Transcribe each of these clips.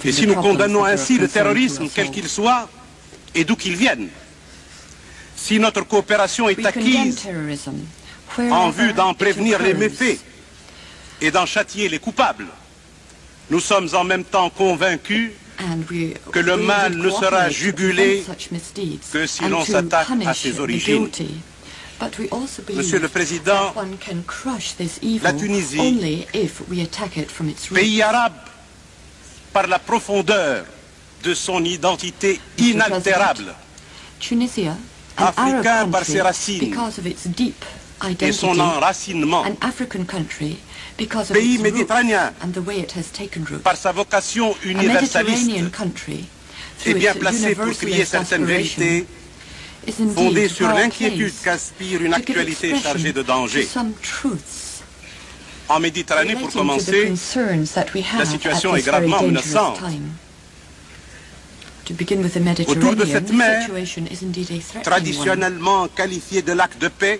Et si nous condamnons ainsi le terrorisme, quel qu'il soit, et d'où qu'il vienne, si notre coopération est acquise en vue d'en prévenir les méfaits et d'en châtier les coupables, nous sommes en même temps convaincus que le mal ne sera jugulé que si l'on s'attaque à ses origines. Monsieur le Président, la Tunisie, pays arabe par la profondeur de son identité inaltérable, africain par ses racines et son enracinement, pays méditerranéen par sa vocation universaliste et bien placé pour crier certaines vérités fondées sur l'inquiétude qu'inspire une actualité chargée de dangers. En Méditerranée, pour commencer, la situation est gravement menaçante. Autour de cette mer, traditionnellement qualifiée de lac de paix,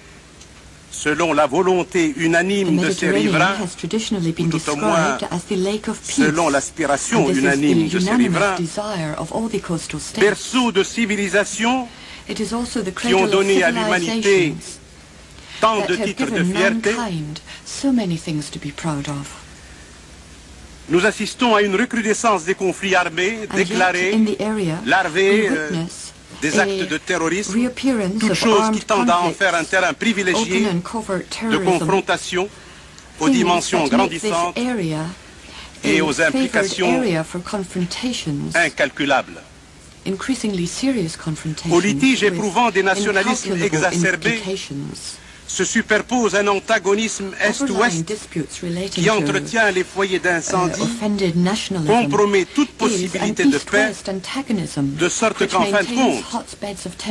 selon la volonté unanime de ses riverains, ou tout au moins selon l'aspiration unanime de ses riverains, berceau de civilisations qui ont donné à l'humanité tant de titres de fierté, nous assistons à une recrudescence des conflits armés déclarés, larvés, des actes de terrorisme, toutes choses qui tendent à en faire un terrain privilégié de confrontation aux dimensions grandissantes et aux implications incalculables. Aux litiges éprouvant des nationalismes exacerbés se superpose un antagonisme Est-Ouest qui entretient les foyers d'incendie, compromet toute possibilité de paix, de sorte qu'en fin de compte,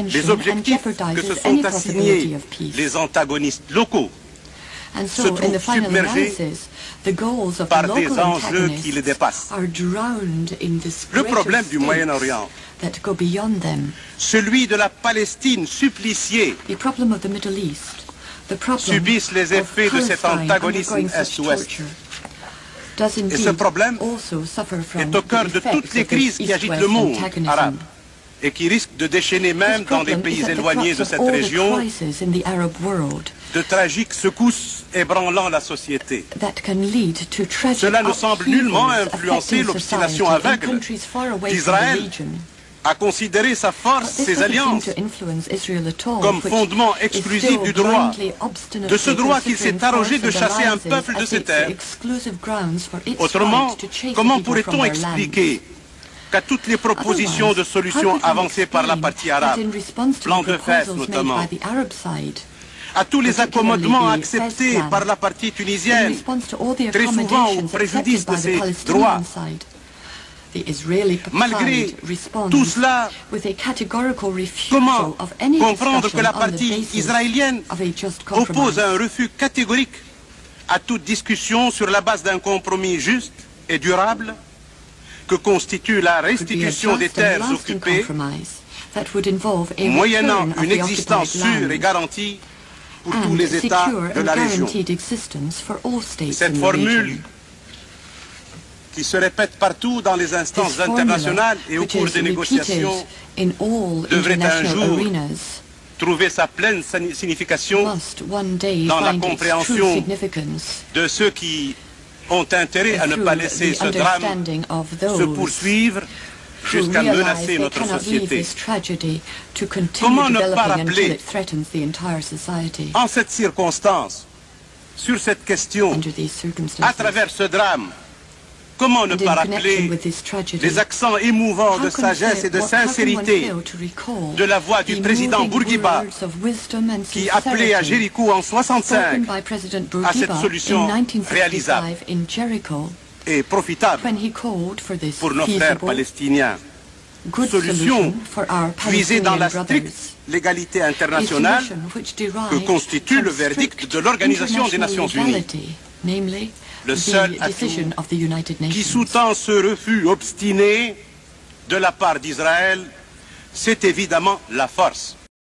les objectifs que se sont assignés les antagonistes locaux se trouvent submergés par des enjeux qui les dépassent. Le problème du Moyen-Orient, celui de la Palestine suppliciée, subissent les effets de cet antagonisme Est-Ouest. Et ce problème est au cœur de toutes les crises qui agitent le monde arabe et qui risquent de déchaîner même dans des pays éloignés de cette région de tragiques secousses ébranlant la société. Cela ne semble nullement influencer l'obstination aveugle d'Israël à considérer sa force, ses alliances, comme fondement exclusif du droit, de ce droit qu'il s'est arrogé de chasser un peuple de ses terres. Autrement, comment pourrait-on expliquer qu'à toutes les propositions de solutions avancées par la partie arabe, plan de Fès notamment, à tous les accommodements acceptés par la partie tunisienne, très souvent au préjudice de ses droits, malgré tout cela, comment comprendre que la partie israélienne oppose un refus catégorique à toute discussion sur la base d'un compromis juste et durable que constitue la restitution des terres occupées, moyennant une existence sûre et garantie pour tous les États de la région. Cette formule qui se répète partout dans les instances internationales et au cours des négociations devrait un jour trouver sa pleine signification dans la compréhension de ceux qui ont intérêt à ne pas laisser ce drame se poursuivre jusqu'à menacer notre société. Comment ne pas rappeler, en cette circonstance, sur cette question, à travers ce drame, comment ne pas rappeler les accents émouvants de sagesse et de sincérité de la voix du président Bourguiba qui appelait à Jéricho en 1965 à cette solution réalisable et profitable pour nos frères palestiniens. Solution puisée dans la stricte légalité internationale que constitue le verdict de l'Organisation des Nations Unies. Le seul atout qui sous-tend ce refus obstiné de la part d'Israël, c'est évidemment la force.